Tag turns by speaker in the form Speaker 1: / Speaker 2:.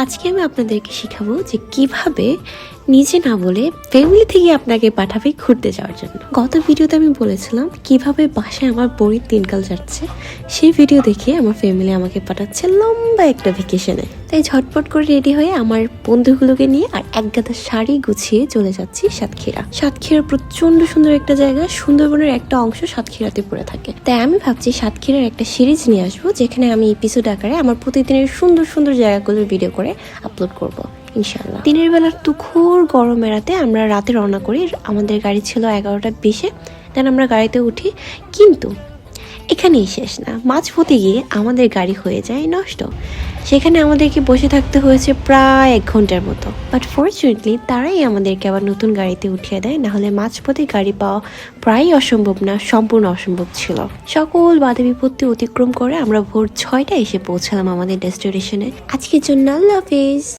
Speaker 1: আজকে আমি আপনাদেরকে শেখাবো যে কিভাবে নিজে না বলে ফ্যামিলি থেকে আপনাকে পাঠাবে ঘুরতে যাওয়ার জন্য। গত ভিডিওতে আমি বলেছিলাম কিভাবে বাসায় আমার বড়ির দিনকাল যাচ্ছে, সেই ভিডিও দেখে আমার ফ্যামিলি আমাকে পাঠাচ্ছে লম্বা একটা ভ্যাকেশনে। তাই ঝটপট করে রেডি হয়ে আমার বন্ধুগুলোকে নিয়ে আর এক গাদা শাড়ি গুছিয়ে চলে যাচ্ছি সাতক্ষীরা। সাতক্ষীরা প্রচন্ড সুন্দর একটা জায়গা, সুন্দরবনের একটা অংশ সাতক্ষীরাতে পড়ে থাকে। তাই আমি ভাবছি সাতক্ষীরার একটা সিরিজ নিয়ে আসবো, যেখানে আমি এপিসোড আকারে আমার প্রতিদিনের সুন্দর সুন্দর জায়গাগুলোর ভিডিও করে আপলোড করব ইনশাল্লাহ। দিনের বেলার তুখোর গরম এড়াতে আমরা রাতে রওনা করি। আমাদের গাড়ি ছিল 11:20। দেন আমরা গাড়িতে উঠি, কিন্তু এখানেই শেষ না, মাঝপথে গিয়ে আমাদের গাড়ি হয়ে যায় নষ্ট। সেখানে আমাদেরকে বসে থাকতে হয়েছে প্রায় 1 ঘন্টার মতো। বাট ফরচুনেটলি তারাই আমাদেরকে আবার নতুন গাড়িতে উঠিয়ে দেয়, না হলে মাঝপথে গাড়ি পাওয়া প্রায় অসম্ভব না, সম্পূর্ণ অসম্ভব ছিল। সকল বাধা বিপত্তি অতিক্রম করে আমরা ভোর 6টায় এসে পৌঁছালাম আমাদের ডেস্টিনেশনে। আজকের জন্য আল্লাহ হাফেজ।